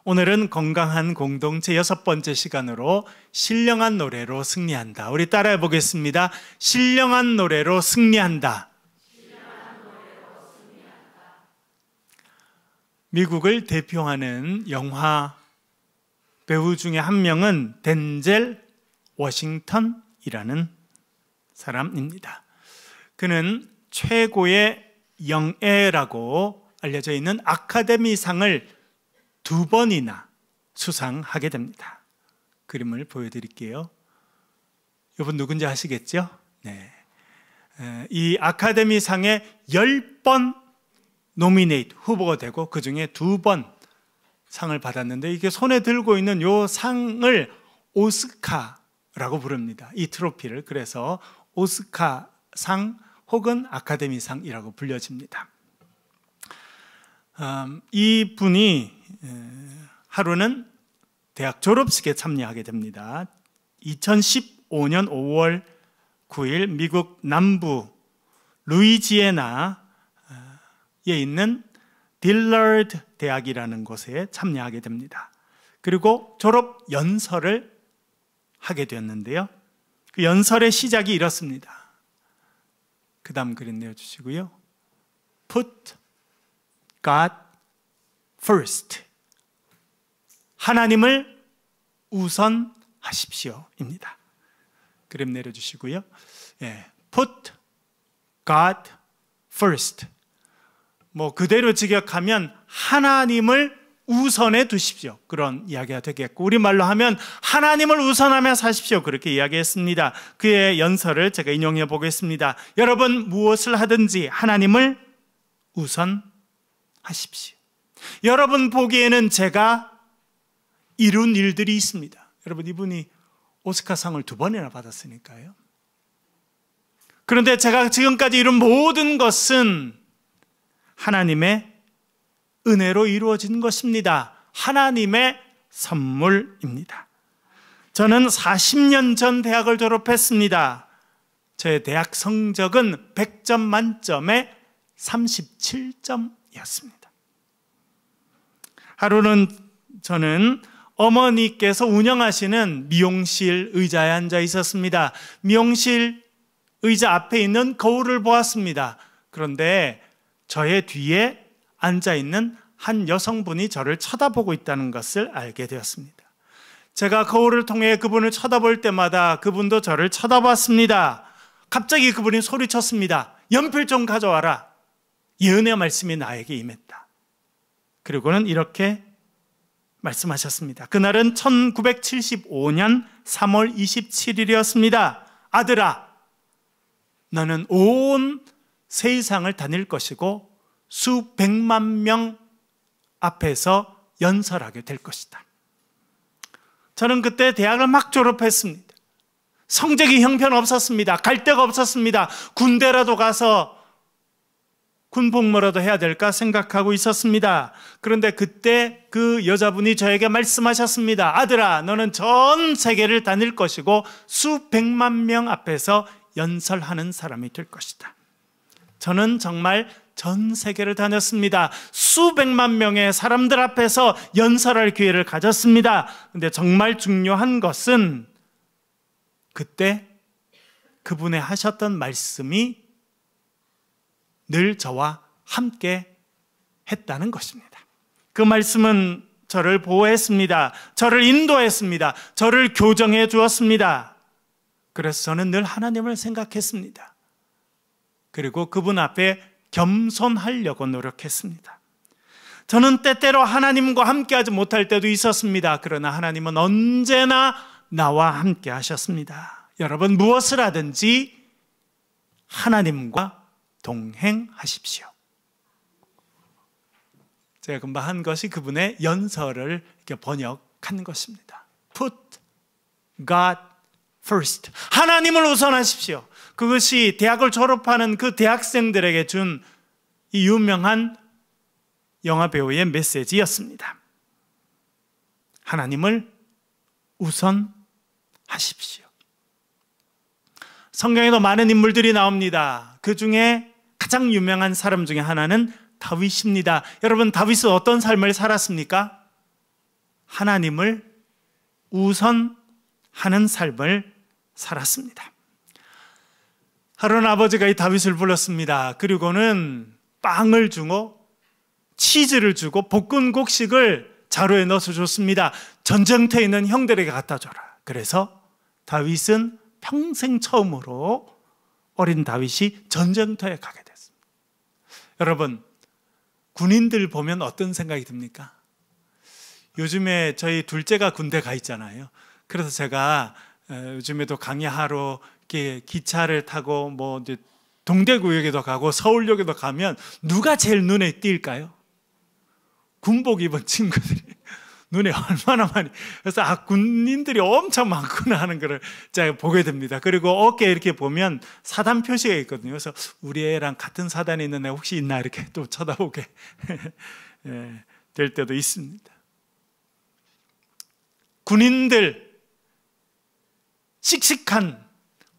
오늘은 건강한 공동체 6번째 시간으로 신령한 노래로 승리한다. 우리 따라해 보겠습니다. 신령한 노래로 승리한다. 미국을 대표하는 영화 배우 중에 한 명은 덴젤 워싱턴이라는 사람입니다. 그는 최고의 영예라고 알려져 있는 아카데미상을 2번이나 수상하게 됩니다. 그림을 보여드릴게요. 이분 누군지 아시겠죠? 네. 이 아카데미상에 10번 노미네이트, 후보가 되고 그 중에 2번 상을 받았는데, 이게 손에 들고 있는 이 상을 오스카라고 부릅니다. 이 트로피를. 그래서 오스카상 혹은 아카데미상이라고 불려집니다. 이 분이 하루는 대학 졸업식에 참여하게 됩니다. 2015년 5월 9일 미국 남부 루이지애나에 있는 딜러드 대학이라는 곳에 참여하게 됩니다. 그리고 졸업 연설을 하게 되었는데요. 그 연설의 시작이 이렇습니다. 그 다음 그림 내어주시고요. Put God first. 하나님을 우선하십시오입니다. 그림 내려주시고요. Put God first. 그대로 직역하면 하나님을 우선해 두십시오. 그런 이야기가 되겠고, 우리말로 하면 하나님을 우선하며 사십시오. 그렇게 이야기했습니다. 그의 연설을 제가 인용해 보겠습니다. 여러분, 무엇을 하든지 하나님을 우선하십시오. 여러분 보기에는 제가 이룬 일들이 있습니다. 여러분, 이분이 오스카상을 2번이나 받았으니까요. 그런데 제가 지금까지 이룬 모든 것은 하나님의 은혜로 이루어진 것입니다. 하나님의 선물입니다. 저는 40년 전 대학을 졸업했습니다. 저의 대학 성적은 100점 만점에 37점이었습니다. 하루는 저는 어머니께서 운영하시는 미용실 의자에 앉아 있었습니다. 미용실 의자 앞에 있는 거울을 보았습니다. 그런데 저의 뒤에 앉아있는 한 여성분이 저를 쳐다보고 있다는 것을 알게 되었습니다. 제가 거울을 통해 그분을 쳐다볼 때마다 그분도 저를 쳐다봤습니다. 갑자기 그분이 소리쳤습니다. 연필 좀 가져와라. 예언의 말씀이 나에게 임했다. 그리고는 이렇게 말씀하셨습니다. 그날은 1975년 3월 27일이었습니다. 아들아, 너는 온 세상을 다닐 것이고 수백만 명 앞에서 연설하게 될 것이다. 저는 그때 대학을 막 졸업했습니다. 성적이 형편없었습니다. 갈 데가 없었습니다. 군대라도 가서 군복무라도 해야 될까 생각하고 있었습니다. 그런데 그때 그 여자분이 저에게 말씀하셨습니다. 아들아, 너는 전 세계를 다닐 것이고 수백만 명 앞에서 연설하는 사람이 될 것이다. 저는 정말 전 세계를 다녔습니다. 수백만 명의 사람들 앞에서 연설할 기회를 가졌습니다. 그런데 정말 중요한 것은 그때 그분의 하셨던 말씀이 늘 저와 함께 했다는 것입니다. 그 말씀은 저를 보호했습니다. 저를 인도했습니다. 저를 교정해 주었습니다. 그래서 저는 늘 하나님을 생각했습니다. 그리고 그분 앞에 겸손하려고 노력했습니다. 저는 때때로 하나님과 함께하지 못할 때도 있었습니다. 그러나 하나님은 언제나 나와 함께 하셨습니다. 여러분, 무엇을 하든지 하나님과 동행하십시오. 제가 금방 한 것이 그분의 연설을 이렇게 번역한 것입니다. Put God first. 하나님을 우선하십시오. 그것이 대학을 졸업하는 그 대학생들에게 준 이 유명한 영화 배우의 메시지였습니다. 하나님을 우선하십시오. 성경에도 많은 인물들이 나옵니다. 그 중에 가장 유명한 사람 중에 하나는 다윗입니다. 여러분, 다윗은 어떤 삶을 살았습니까? 하나님을 우선하는 삶을 살았습니다. 하루는 아버지가 이 다윗을 불렀습니다. 그리고는 빵을 주고 치즈를 주고 볶은 곡식을 자루에 넣어서 줬습니다. 전쟁터에 있는 형들에게 갖다 줘라. 그래서 다윗은 평생 처음으로 어린 다윗이 전쟁터에 가게 됐습니다. 여러분, 군인들 보면 어떤 생각이 듭니까? 요즘에 저희 둘째가 군대 가 있잖아요. 그래서 제가 요즘에도 강의하러 이렇게 기차를 타고 뭐 이제 동대구역에도 가고 서울역에도 가면 누가 제일 눈에 띌까요? 군복 입은 친구들이 눈에 얼마나 많이. 그래서 군인들이 엄청 많구나 하는 것을 제가 보게 됩니다. 그리고 어깨에 이렇게 보면 사단 표시가 있거든요. 그래서 우리 애랑 같은 사단에 있는 애 혹시 있나 이렇게 또 쳐다보게 될 때도 있습니다. 군인들 씩씩한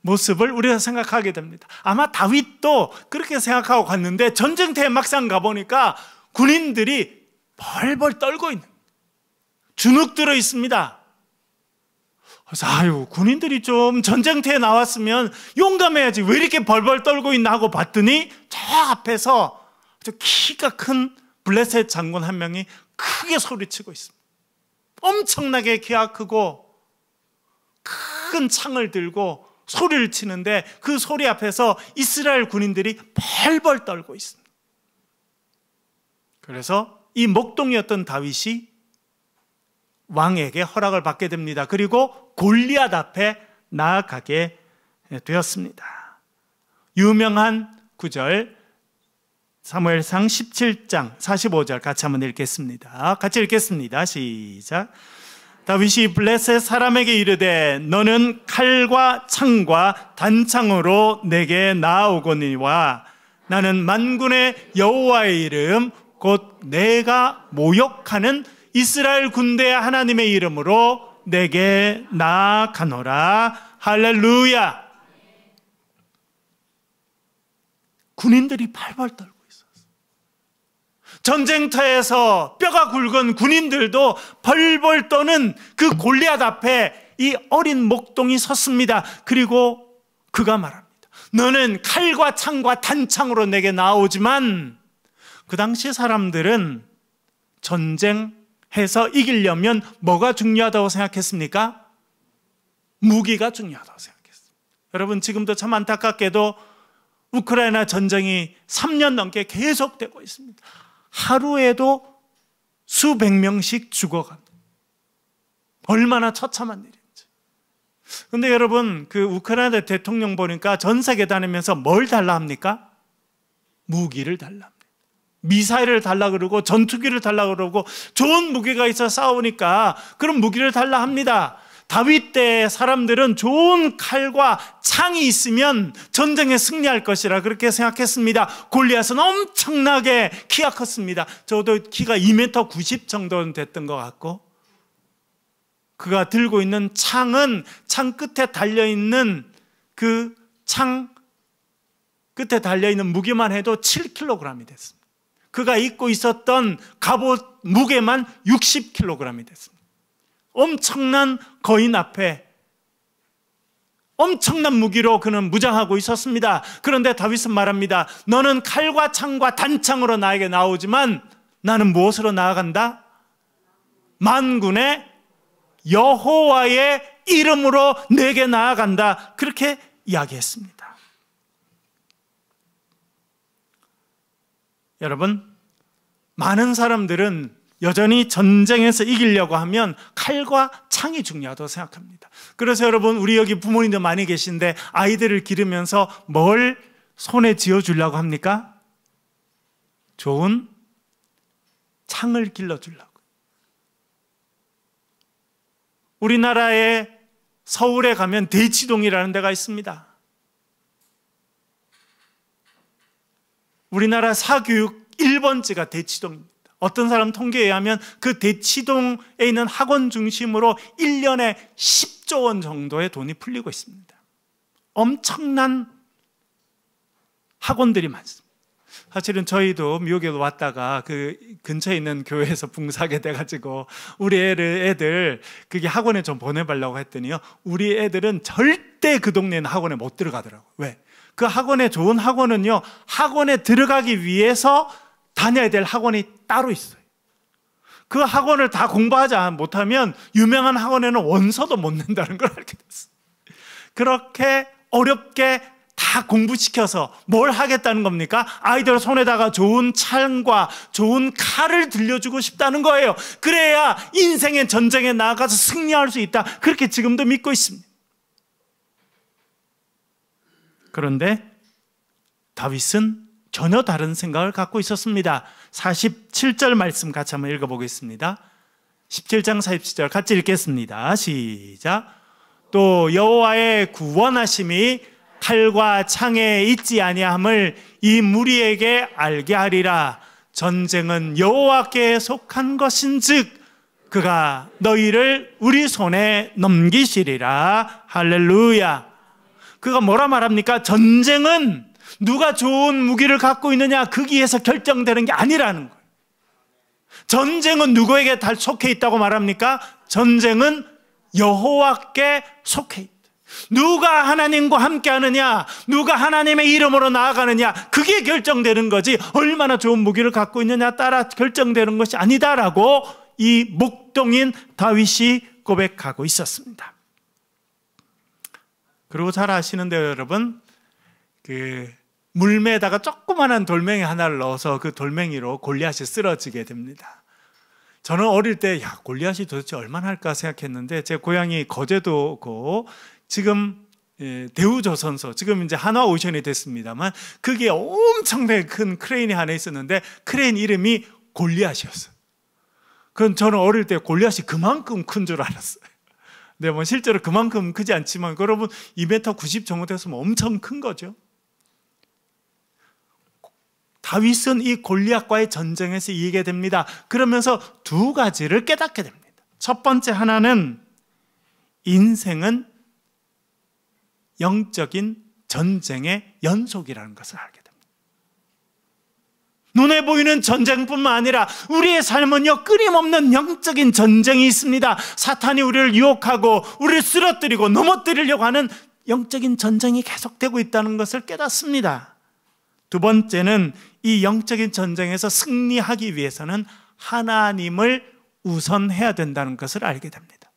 모습을 우리가 생각하게 됩니다. 아마 다윗도 그렇게 생각하고 갔는데 전쟁터에 막상 가보니까 군인들이 벌벌 떨고 있는, 주눅 들어 있습니다. 그래서 군인들이 좀 전쟁터에 나왔으면 용감해야지 왜 이렇게 벌벌 떨고 있나 하고 봤더니 저 앞에서 저 키가 큰 블레셋 장군 한 명이 크게 소리치고 있습니다. 엄청나게 키가 크고 큰 창을 들고 소리를 치는데 그 소리 앞에서 이스라엘 군인들이 벌벌 떨고 있습니다. 그래서 이 목동이었던 다윗이 왕에게 허락을 받게 됩니다. 그리고 골리앗 앞에 나아가게 되었습니다. 유명한 구절 사무엘상 17장 45절 같이 한번 읽겠습니다. 같이 읽겠습니다. 시작. 다윗이 블레셋 사람에게 이르되 너는 칼과 창과 단창으로 내게 나아오거니와 나는 만군의 여호와의 이름 곧 내가 모욕하는 이스라엘 군대의 하나님의 이름으로 내게 나아가노라. 할렐루야. 군인들이 발발 떨고 있었어요. 전쟁터에서 뼈가 굵은 군인들도 벌벌 떠는 그 골리앗 앞에 이 어린 목동이 섰습니다. 그리고 그가 말합니다. 너는 칼과 창과 단창으로 내게 나오지만 그 당시 사람들은 전쟁해서 이기려면 뭐가 중요하다고 생각했습니까? 무기가 중요하다고 생각했습니다. 여러분, 지금도 참 안타깝게도 우크라이나 전쟁이 3년 넘게 계속되고 있습니다. 하루에도 수백 명씩 죽어갑니다. 얼마나 처참한 일인지. 그런데 여러분, 그 우크라이나 대통령 보니까 전 세계 다니면서 뭘 달라 합니까? 무기를 달라 합니다. 미사일을 달라 그러고 전투기를 달라 그러고 좋은 무기가 있어 싸우니까 그런 무기를 달라 합니다. 다윗 때 사람들은 좋은 칼과 창이 있으면 전쟁에 승리할 것이라 그렇게 생각했습니다. 골리앗은 엄청나게 키가 컸습니다. 저도 키가 2m 90 정도는 됐던 것 같고, 그가 들고 있는 창은 창 끝에 달려있는 그 창 끝에 달려있는 무게만 해도 7kg이 됐습니다. 그가 입고 있었던 갑옷 무게만 60kg이 됐습니다. 엄청난 거인 앞에 엄청난 무기로 그는 무장하고 있었습니다. 그런데 다윗은 말합니다. 너는 칼과 창과 단창으로 나에게 나오지만 나는 무엇으로 나아간다? 만군의 여호와의 이름으로 내게 나아간다. 그렇게 이야기했습니다. 여러분, 많은 사람들은 여전히 전쟁에서 이기려고 하면 칼과 창이 중요하다고 생각합니다. 그래서 여러분, 우리 여기 부모님들 많이 계신데 아이들을 기르면서 뭘 손에 쥐어주려고 합니까? 좋은 창을 길러주려고. 우리나라의 서울에 가면 대치동이라는 데가 있습니다. 우리나라 사교육 1번지가 대치동입니다. 어떤 사람 통계에 의하면 그 대치동에 있는 학원 중심으로 1년에 10조 원 정도의 돈이 풀리고 있습니다. 엄청난 학원들이 많습니다. 사실은 저희도 미국에 왔다가 그 근처에 있는 교회에서 붕사하게 돼가지고 우리 애들 그게 학원에 좀 보내보려고 했더니요, 우리 애들은 절대 그 동네는 학원에 못 들어가더라고요. 왜? 그 학원에, 좋은 학원은요, 학원에 들어가기 위해서 다녀야 될 학원이 따로 있어요. 그 학원을 다 공부하지 못하면 유명한 학원에는 원서도 못 낸다는 걸 알게 됐어요. 그렇게 어렵게 다 공부시켜서 뭘 하겠다는 겁니까? 아이들 손에다가 좋은 창과 좋은 칼을 들려주고 싶다는 거예요. 그래야 인생의 전쟁에 나아가서 승리할 수 있다. 그렇게 지금도 믿고 있습니다. 그런데 다윗은 전혀 다른 생각을 갖고 있었습니다. 47절 말씀 같이 한번 읽어보겠습니다. 17장 47절 같이 읽겠습니다. 시작. 또 여호와의 구원하심이 칼과 창에 있지 아니함을 이 무리에게 알게 하리라. 전쟁은 여호와께 속한 것인즉 그가 너희를 우리 손에 넘기시리라. 할렐루야. 그가 뭐라 말합니까? 전쟁은 누가 좋은 무기를 갖고 있느냐 거기에서 결정되는 게 아니라는 거예요. 전쟁은 누구에게 다 속해 있다고 말합니까? 전쟁은 여호와께 속해 있다. 누가 하나님과 함께 하느냐, 누가 하나님의 이름으로 나아가느냐, 그게 결정되는 거지 얼마나 좋은 무기를 갖고 있느냐 따라 결정되는 것이 아니다라고 이 목동인 다윗이 고백하고 있었습니다. 그리고 잘 아시는데 여러분, 그 물매에다가 조그만한 돌멩이 하나를 넣어서 그 돌멩이로 골리앗이 쓰러지게 됩니다. 저는 어릴 때 골리앗이 도대체 얼마나 할까 생각했는데, 제 고향이 거제도고 지금 대우조선소, 지금 이제 한화오션이 됐습니다만 그게 엄청나게 큰 크레인이 하나 있었는데 크레인 이름이 골리앗이었어요. 그건 저는 어릴 때 골리앗이 그만큼 큰 줄 알았어요. 근데 뭐 실제로 그만큼 크지 않지만 여러분 2m 90 정도 됐으면 엄청 큰 거죠. 다윗은 이 골리앗과의 전쟁에서 이기게 됩니다. 그러면서 두 가지를 깨닫게 됩니다. 첫 번째 하나는 인생은 영적인 전쟁의 연속이라는 것을 알게 됩니다. 눈에 보이는 전쟁뿐만 아니라 우리의 삶은요, 끊임없는 영적인 전쟁이 있습니다. 사탄이 우리를 유혹하고 우리를 쓰러뜨리고 넘어뜨리려고 하는 영적인 전쟁이 계속되고 있다는 것을 깨닫습니다. 두 번째는 이 영적인 전쟁에서 승리하기 위해서는 하나님을 우선해야 된다는 것을 알게 됩니다.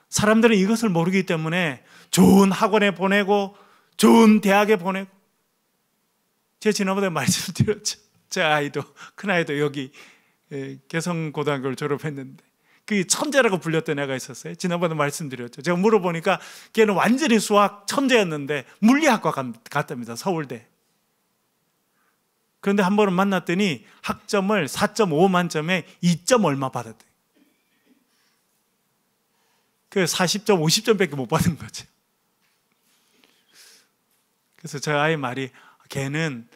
사람들은 이것을 모르기 때문에 좋은 학원에 보내고 좋은 대학에 보내고, 제가 지난번에 말씀드렸죠. 제 아이도, 큰아이도 여기 개성고등학교를 졸업했는데 그 천재라고 불렸던 애가 있었어요. 지난번에 말씀드렸죠. 제가 물어보니까 걔는 완전히 수학 천재였는데 물리학과 갔답니다. 서울대. 그런데 한 번은 만났더니 학점을 4.5 만점에 2점 얼마 받았대요. 그 40점, 50점밖에 못 받은 거죠. 그래서 저 아이 말이, 걔는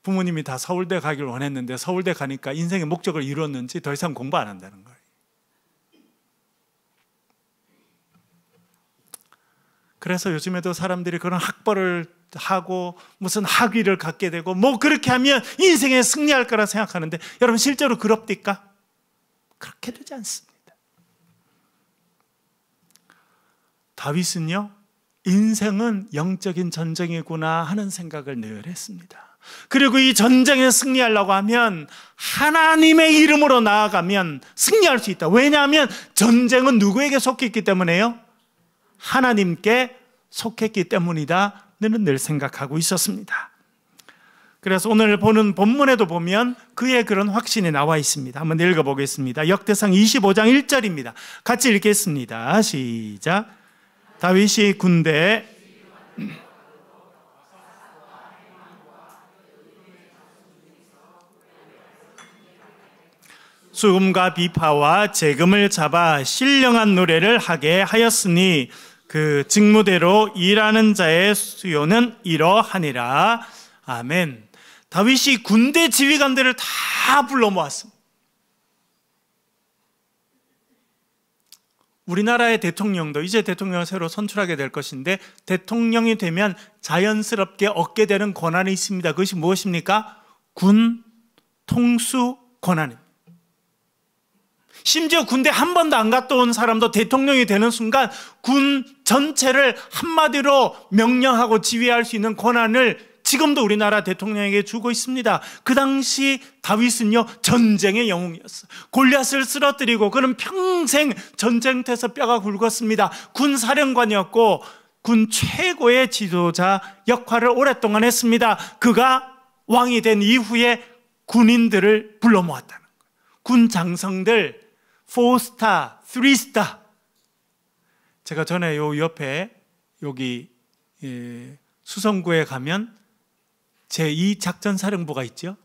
부모님이 다 서울대 가기를 원했는데 서울대 가니까 인생의 목적을 이뤘는지 더 이상 공부 안 한다는 거예요. 그래서 요즘에도 사람들이 그런 학벌을 하고 무슨 학위를 갖게 되고 뭐 그렇게 하면 인생에 승리할 거라 생각하는데, 여러분 실제로 그럽니까? 그렇게 되지 않습니다. 다윗은요, 인생은 영적인 전쟁이구나 하는 생각을 늘 했습니다. 그리고 이 전쟁에 승리하려고 하면 하나님의 이름으로 나아가면 승리할 수 있다. 왜냐하면 전쟁은 누구에게 속해 있기 때문에요? 하나님께 속했기 때문이다. 는 늘 생각하고 있었습니다. 그래서 오늘 보는 본문에도 보면 그의 그런 확신이 나와 있습니다. 한번 읽어보겠습니다. 역대상 25장 1절입니다. 같이 읽겠습니다. 시작. 다윗이 군대에 수금과 비파와 재금을 잡아 신령한 노래를 하게 하였으니 그 직무대로 일하는 자의 수요는 이러하니라. 아멘. 다윗이 군대 지휘관들을 다 불러 모았습니다. 우리나라의 대통령도 이제 대통령을 새로 선출하게 될 것인데, 대통령이 되면 자연스럽게 얻게 되는 권한이 있습니다. 그것이 무엇입니까? 군 통수 권한입니다. 심지어 군대 한 번도 안 갔다 온 사람도 대통령이 되는 순간 군 전체를 한마디로 명령하고 지휘할 수 있는 권한을 지금도 우리나라 대통령에게 주고 있습니다. 그 당시 다윗은요, 전쟁의 영웅이었어요. 골리앗을 쓰러뜨리고 그는 평생 전쟁터에서 뼈가 굵었습니다. 군 사령관이었고 군 최고의 지도자 역할을 오랫동안 했습니다. 그가 왕이 된 이후에 군인들을 불러 모았다는 거예요. 군 장성들 4스타, 3스타. 제가 전에 요 옆에 여기 수성구에 가면 제2작전사령부가 있죠.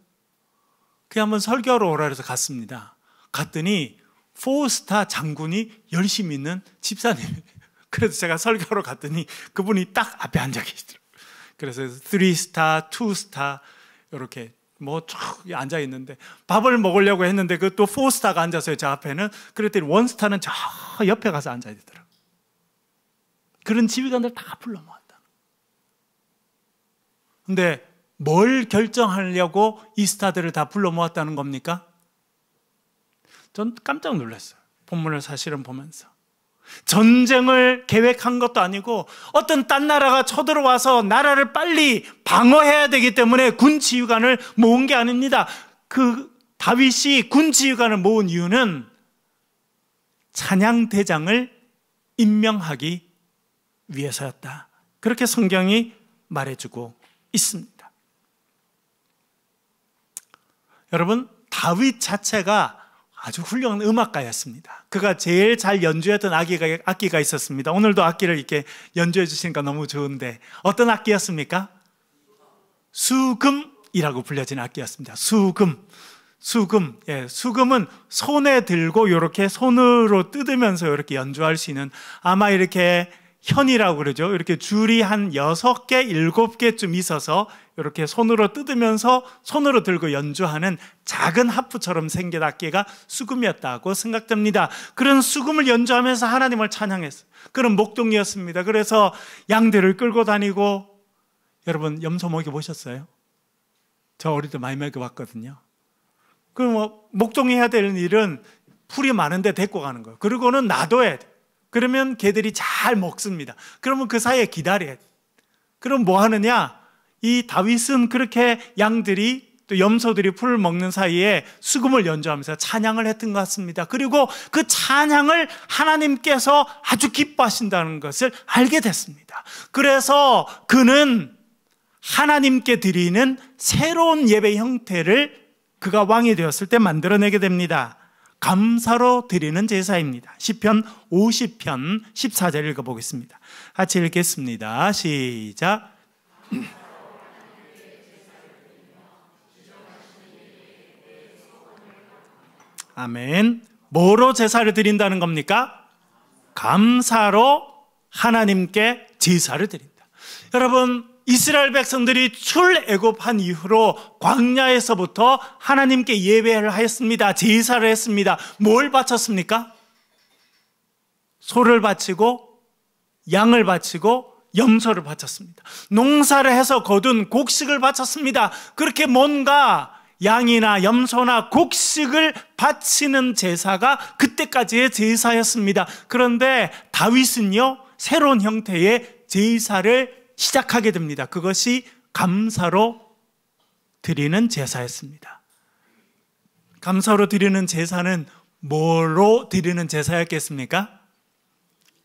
그게 한번 설교하러 오라 해서 갔습니다. 갔더니 4스타 장군이 열심히 있는 집사님이에요. 그래서 제가 설교하러 갔더니 그분이 딱 앞에 앉아 계시더라고요. 그래서 3스타, 2스타 이렇게 뭐 쭉 앉아 있는데, 밥을 먹으려고 했는데 그 또 4스타가 앉았어요, 저 앞에는. 그랬더니 1스타는 저 옆에 가서 앉아야 되더라고요. 그런 지휘관들 다 불러 모았다. 근데 뭘 결정하려고 이 스타들을 다 불러 모았다는 겁니까? 전 깜짝 놀랐어요, 본문을 사실은 보면서. 전쟁을 계획한 것도 아니고 어떤 딴 나라가 쳐들어와서 나라를 빨리 방어해야 되기 때문에 군 지휘관을 모은 게 아닙니다. 그 다윗이 군 지휘관을 모은 이유는 찬양대장을 임명하기 위해서였다. 그렇게 성경이 말해주고 있습니다. 여러분, 다윗 자체가 아주 훌륭한 음악가였습니다. 그가 제일 잘 연주했던 악기가 있었습니다. 오늘도 악기를 이렇게 연주해 주시니까 너무 좋은데, 어떤 악기였습니까? 수금이라고 불려진 악기였습니다. 수금. 예, 수금은 손에 들고 이렇게 손으로 뜯으면서 이렇게 연주할 수 있는, 아마 이렇게 현이라고 그러죠. 이렇게 줄이 한 6개, 7개쯤 있어서 이렇게 손으로 뜯으면서 손으로 들고 연주하는 작은 하프처럼 생긴 악기가 수금이었다고 생각됩니다. 그런 수금을 연주하면서 하나님을 찬양했어요. 그런 목동이었습니다. 그래서 양들을 끌고 다니고, 여러분 염소 먹여보셨어요? 저 어릴 때 많이 먹여봤거든요. 그럼 뭐 목동해야 되는 일은 풀이 많은데 데리고 가는 거예요. 그리고는 놔둬야 돼요. 그러면 개들이 잘 먹습니다. 그러면 그 사이에 기다려야 돼. 그럼 뭐 하느냐? 이 다윗은 그렇게 양들이 또 염소들이 풀을 먹는 사이에 수금을 연주하면서 찬양을 했던 것 같습니다. 그리고 그 찬양을 하나님께서 아주 기뻐하신다는 것을 알게 됐습니다. 그래서 그는 하나님께 드리는 새로운 예배 형태를 그가 왕이 되었을 때 만들어내게 됩니다. 감사로 드리는 제사입니다. 시편 50편 14절 읽어보겠습니다. 같이 읽겠습니다. 시작. 아멘. 뭐로 제사를 드린다는 겁니까? 감사로 하나님께 제사를 드린다. 여러분, 이스라엘 백성들이 출애굽한 이후로 광야에서부터 하나님께 예배를 하였습니다. 제사를 했습니다. 뭘 바쳤습니까? 소를 바치고 양을 바치고 염소를 바쳤습니다. 농사를 해서 거둔 곡식을 바쳤습니다. 그렇게 뭔가 양이나 염소나 곡식을 바치는 제사가 그때까지의 제사였습니다. 그런데 다윗은요, 새로운 형태의 제사를 시작하게 됩니다. 그것이 감사로 드리는 제사였습니다. 감사로 드리는 제사는 뭐로 드리는 제사였겠습니까?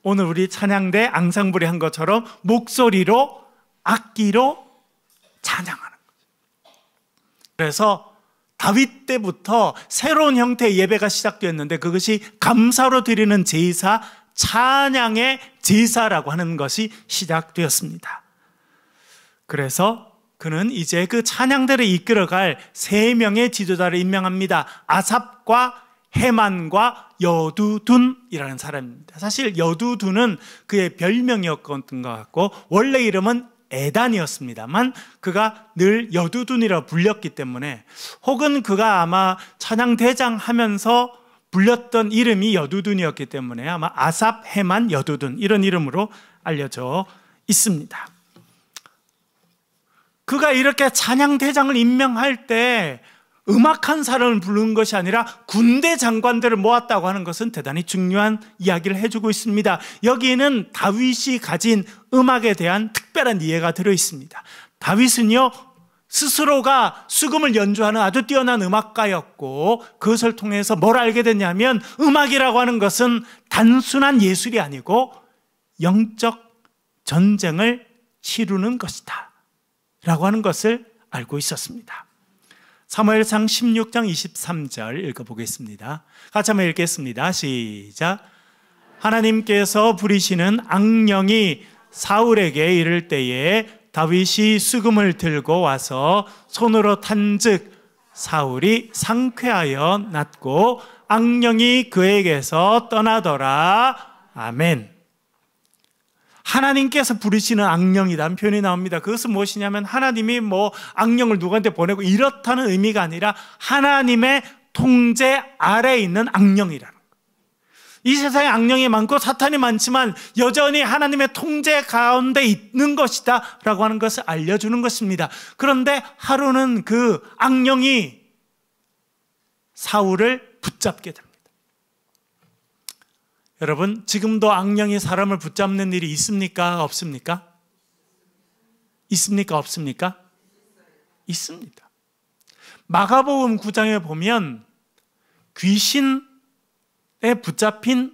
오늘 우리 찬양대 앙상블이 한 것처럼 목소리로, 악기로 찬양하는 거죠. 그래서 다윗 때부터 새로운 형태의 예배가 시작되었는데, 그것이 감사로 드리는 제사, 찬양의 제사라고 하는 것이 시작되었습니다. 그래서 그는 이제 그 찬양대를 이끌어갈 3명의 지도자를 임명합니다. 아삽과 헤만과 여두둔이라는 사람입니다. 사실 여두둔은 그의 별명이었던 것 같고 원래 이름은 에단이었습니다만 그가 늘 여두둔이라고 불렸기 때문에, 혹은 그가 아마 찬양대장 하면서 불렸던 이름이 여두둔이었기 때문에 아마 아삽, 헤만, 여두둔 이런 이름으로 알려져 있습니다. 그가 이렇게 찬양대장을 임명할 때 음악한 사람을 부르는 것이 아니라 군대 장관들을 모았다고 하는 것은 대단히 중요한 이야기를 해주고 있습니다. 여기에는 다윗이 가진 음악에 대한 특별한 이해가 들어 있습니다. 다윗은요, 스스로가 수금을 연주하는 아주 뛰어난 음악가였고, 그것을 통해서 뭘 알게 됐냐면 음악이라고 하는 것은 단순한 예술이 아니고 영적 전쟁을 치르는 것이다 라고 하는 것을 알고 있었습니다. 사무엘상 16장 23절 읽어보겠습니다. 같이 한번 읽겠습니다. 시작. 하나님께서 부리시는 악령이 사울에게 이를 때에 다윗이 수금을 들고 와서 손으로 탄즉 사울이 상쾌하여 낫고 악령이 그에게서 떠나더라. 아멘. 하나님께서 부르시는 악령이라는 표현이 나옵니다. 그것은 무엇이냐면 하나님이 악령을 누구한테 보내고 이렇다는 의미가 아니라 하나님의 통제 아래에 있는 악령이라는 거예요. 이 세상에 악령이 많고 사탄이 많지만 여전히 하나님의 통제 가운데 있는 것이다 라고 하는 것을 알려주는 것입니다. 그런데 하루는 그 악령이 사울을 붙잡게 됩니다. 여러분, 지금도 악령이 사람을 붙잡는 일이 있습니까? 없습니까? 있습니까? 없습니까? 있습니다. 마가복음 9장에 보면 귀신에 붙잡힌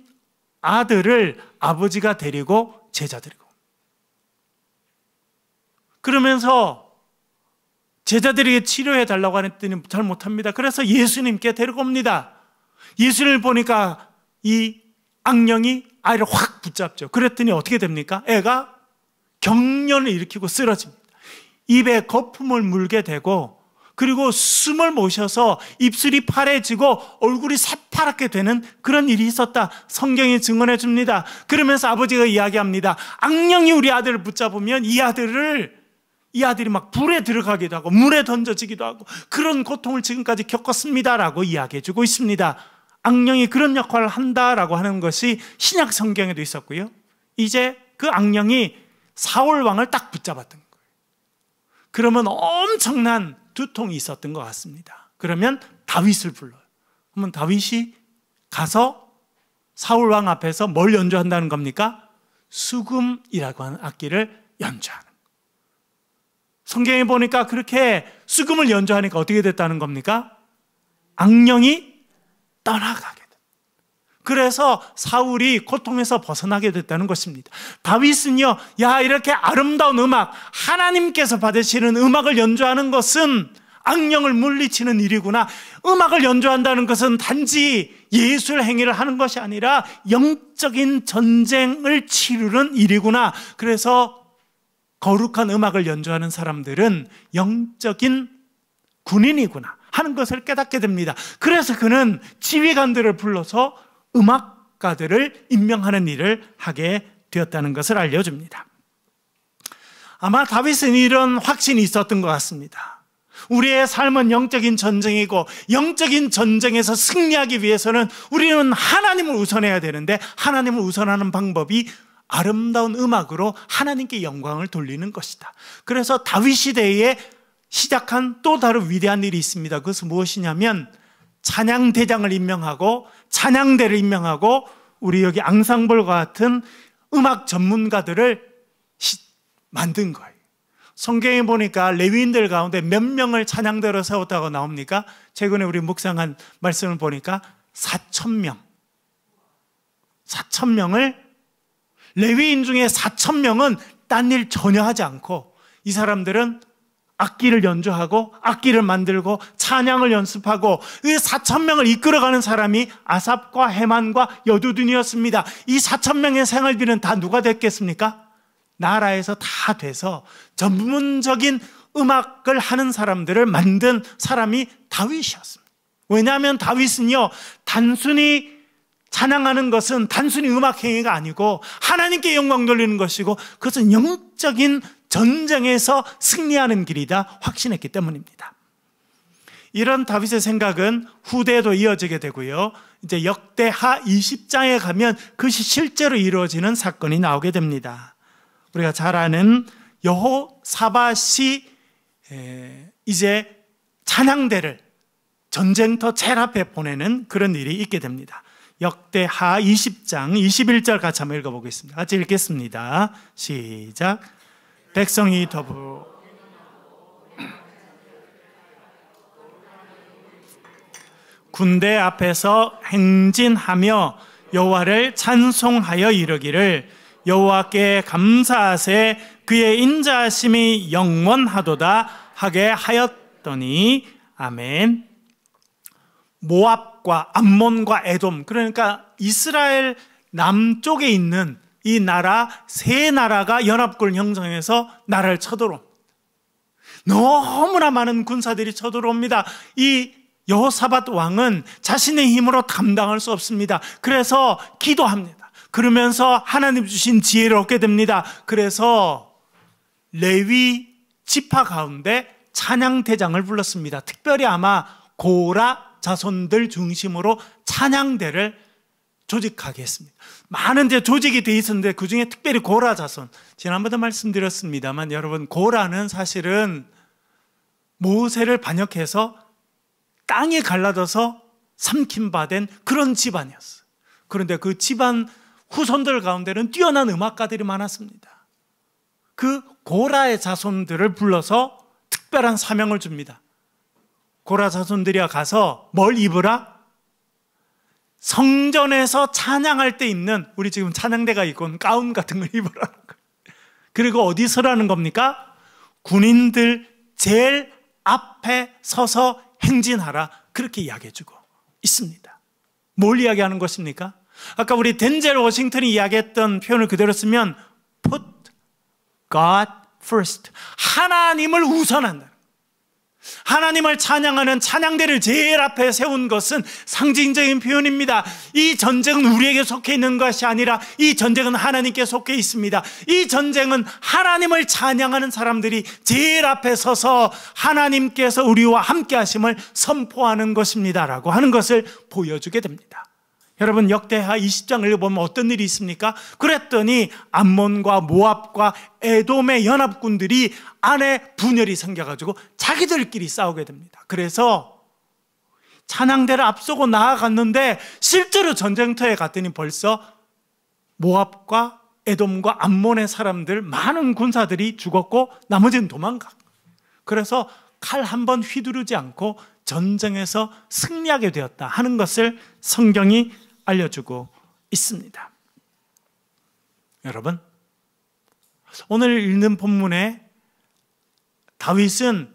아들을 아버지가 데리고 제자들이고, 그러면서 제자들에게 치료해 달라고 했더니 잘 못합니다. 그래서 예수님께 데리고 옵니다. 예수님을 보니까 이 악령이 아이를 확 붙잡죠. 그랬더니 어떻게 됩니까? 애가 경련을 일으키고 쓰러집니다. 입에 거품을 물게 되고, 그리고 숨을 못 쉬어서 입술이 파래지고 얼굴이 새파랗게 되는 그런 일이 있었다. 성경이 증언해 줍니다. 그러면서 아버지가 이야기합니다. 악령이 우리 아들을 붙잡으면 이 아들이 막 불에 들어가기도 하고 물에 던져지기도 하고 그런 고통을 지금까지 겪었습니다라고 이야기해 주고 있습니다. 악령이 그런 역할을 한다라고 하는 것이 신약 성경에도 있었고요. 이제 그 악령이 사울 왕을 딱 붙잡았던 거예요. 그러면 엄청난 두통이 있었던 것 같습니다. 그러면 다윗을 불러요. 그러면 다윗이 가서 사울 왕 앞에서 뭘 연주한다는 겁니까? 수금이라고 하는 악기를 연주하는 거예요. 성경에 보니까 그렇게 수금을 연주하니까 어떻게 됐다는 겁니까? 악령이 떠나가게 돼. 그래서 사울이 고통에서 벗어나게 됐다는 것입니다. 다윗은요, 이렇게 아름다운 음악, 하나님께서 받으시는 음악을 연주하는 것은 악령을 물리치는 일이구나. 음악을 연주한다는 것은 단지 예술 행위를 하는 것이 아니라 영적인 전쟁을 치르는 일이구나. 그래서 거룩한 음악을 연주하는 사람들은 영적인 군인이구나 하는 것을 깨닫게 됩니다. 그래서 그는 지휘관들을 불러서 음악가들을 임명하는 일을 하게 되었다는 것을 알려줍니다. 아마 다윗은 이런 확신이 있었던 것 같습니다. 우리의 삶은 영적인 전쟁이고 영적인 전쟁에서 승리하기 위해서는 우리는 하나님을 우선해야 되는데 하나님을 우선하는 방법이 아름다운 음악으로 하나님께 영광을 돌리는 것이다. 그래서 다윗 시대에 시작한 또 다른 위대한 일이 있습니다. 그것은 무엇이냐면 찬양대장을 임명하고 찬양대를 임명하고 우리 여기 앙상블과 같은 음악 전문가들을 만든 거예요. 성경에 보니까 레위인들 가운데 몇 명을 찬양대로 세웠다고 나옵니까? 최근에 우리 묵상한 말씀을 보니까 4,000명. 4,000명을, 레위인 중에 4,000명은 딴 일 전혀 하지 않고 이 사람들은 악기를 연주하고 악기를 만들고 찬양을 연습하고 이 4,000명을 이끌어가는 사람이 아삽과 헤만과 여두둔이었습니다. 이 4,000명의 생활비는 다 누가 됐겠습니까? 나라에서 다 돼서 전문적인 음악을 하는 사람들을 만든 사람이 다윗이었습니다. 왜냐하면 다윗은요, 단순히 찬양하는 것은 단순히 음악 행위가 아니고 하나님께 영광 돌리는 것이고 그것은 영적인 전쟁에서 승리하는 길이다 확신했기 때문입니다. 이런 다윗의 생각은 후대에도 이어지게 되고요. 이제 역대하 20장에 가면 그것이 실제로 이루어지는 사건이 나오게 됩니다. 우리가 잘 아는 여호사밧이 이제 찬양대를 전쟁터 제일 앞에 보내는 그런 일이 있게 됩니다. 역대하 20장 21절 같이 한번 읽어보겠습니다. 같이 읽겠습니다. 시작. 백성이 군대 앞에서 행진하며 여호와를 찬송하여 이르기를 여호와께 감사하세 그의 인자하심이 영원하도다 하게 하였더니 아멘. 모압과 암몬과 에돔, 그러니까 이스라엘 남쪽에 있는 이 나라 세 나라가 연합군을 형성해서 나라를 쳐들어옵니다. 너무나 많은 군사들이 쳐들어옵니다. 이 여호사밧 왕은 자신의 힘으로 감당할 수 없습니다. 그래서 기도합니다. 그러면서 하나님 주신 지혜를 얻게 됩니다. 그래서 레위 지파 가운데 찬양대장을 불렀습니다. 특별히 아마 고라 자손들 중심으로 찬양대를 조직하게 했습니다. 많은 이제 조직이 돼 있었는데 그 중에 특별히 고라 자손, 지난번에 말씀드렸습니다만 여러분, 고라는 사실은 모세를 반역해서 땅에 갈라져서 삼킴받은 그런 집안이었어요. 그런데 그 집안 후손들 가운데는 뛰어난 음악가들이 많았습니다. 그 고라의 자손들을 불러서 특별한 사명을 줍니다. 고라 자손들이 가서 뭘 입으라? 성전에서 찬양할 때 입는, 우리 지금 찬양대가 입고 가운 같은 걸 입으라는 거예요. 그리고 어디 서라는 겁니까? 군인들 제일 앞에 서서 행진하라, 그렇게 이야기해주고 있습니다. 뭘 이야기하는 것입니까? 아까 우리 덴젤 워싱턴이 이야기했던 표현을 그대로 쓰면 Put God first, 하나님을 우선한다. 하나님을 찬양하는 찬양대를 제일 앞에 세운 것은 상징적인 표현입니다. 이 전쟁은 우리에게 속해 있는 것이 아니라 이 전쟁은 하나님께 속해 있습니다. 이 전쟁은 하나님을 찬양하는 사람들이 제일 앞에 서서 하나님께서 우리와 함께 하심을 선포하는 것입니다 라고 하는 것을 보여주게 됩니다. 여러분, 역대하 20장을 읽어보면 어떤 일이 있습니까? 그랬더니 암몬과 모압과 에돔의 연합군들이 안에 분열이 생겨가지고 자기들끼리 싸우게 됩니다. 그래서 찬양대를 앞서고 나아갔는데 실제로 전쟁터에 갔더니 벌써 모압과 에돔과 암몬의 사람들, 많은 군사들이 죽었고 나머지는 도망가. 그래서 칼 한 번 휘두르지 않고 전쟁에서 승리하게 되었다 하는 것을 성경이 알려주고 있습니다. 여러분, 오늘 읽는 본문에 다윗은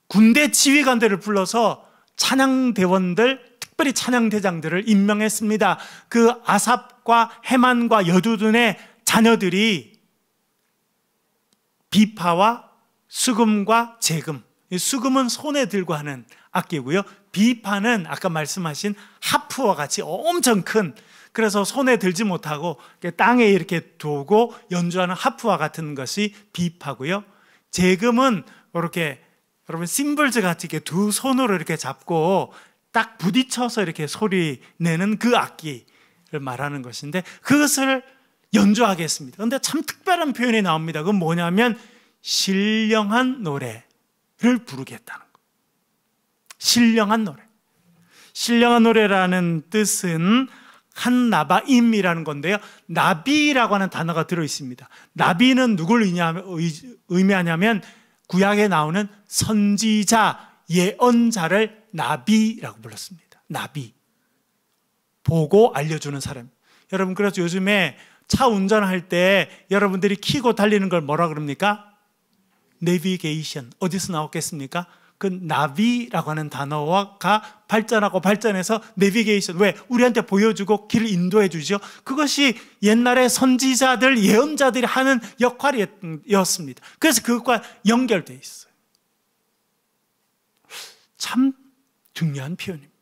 군대 지휘관들을 불러서 찬양대원들, 특별히 찬양대장들을 임명했습니다. 그 아삽과 헤만과 여두둔의 자녀들이 비파와 수금과 재금, 수금은 손에 들고 하는 악기고요, 비파는 아까 말씀하신 하프와 같이 엄청 큰, 그래서 손에 들지 못하고 땅에 이렇게 두고 연주하는 하프와 같은 것이 비파고요, 재금은 이렇게 여러분 심벌즈 같이 이렇게 두 손으로 이렇게 잡고 딱 부딪혀서 이렇게 소리 내는 그 악기를 말하는 것인데 그것을 연주하게 했습니다. 그런데 참 특별한 표현이 나옵니다. 그건 뭐냐면 신령한 노래를 부르겠다는 거예요. 신령한 노래. 신령한 노래라는 뜻은 한나바임이라는 건데요, 나비라고 하는 단어가 들어있습니다. 나비는 누굴 의미하냐면 구약에 나오는 선지자, 예언자를 나비라고 불렀습니다. 나비, 보고 알려주는 사람. 여러분, 그래서 요즘에 차 운전할 때 여러분들이 키고 달리는 걸 뭐라 그럽니까? 내비게이션. 어디서 나왔겠습니까? 그 나비라고 하는 단어가 발전하고 발전해서 내비게이션, 왜? 우리한테 보여주고 길을 인도해 주죠. 그것이 옛날에 선지자들, 예언자들이 하는 역할이었습니다. 그래서 그것과 연결되어 있어요. 참 중요한 표현입니다.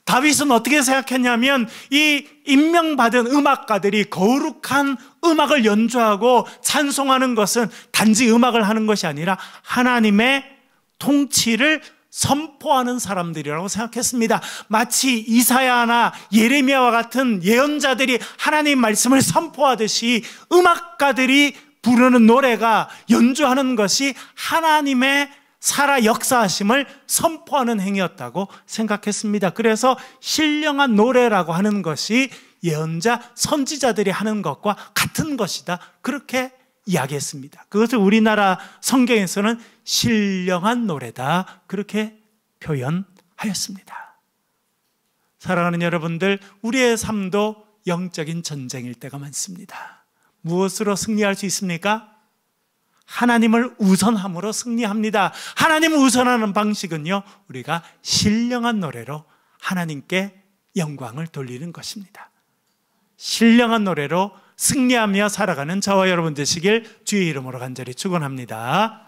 다윗은 어떻게 생각했냐면 이 임명받은 음악가들이 거룩한 음악을 연주하고 찬송하는 것은 단지 음악을 하는 것이 아니라 하나님의 통치를 선포하는 사람들이라고 생각했습니다. 마치 이사야나 예레미야와 같은 예언자들이 하나님 말씀을 선포하듯이 음악가들이 부르는 노래가, 연주하는 것이 하나님의 살아 역사하심을 선포하는 행위였다고 생각했습니다. 그래서 신령한 노래라고 하는 것이 예언자, 선지자들이 하는 것과 같은 것이다, 그렇게 이야기했습니다. 그것을 우리나라 성경에서는 신령한 노래다, 그렇게 표현하였습니다. 사랑하는 여러분들, 우리의 삶도 영적인 전쟁일 때가 많습니다. 무엇으로 승리할 수 있습니까? 하나님을 우선함으로 승리합니다. 하나님을 우선하는 방식은요, 우리가 신령한 노래로 하나님께 영광을 돌리는 것입니다. 신령한 노래로 승리하며 살아가는 저와 여러분 되시길 주의 이름으로 간절히 축원합니다.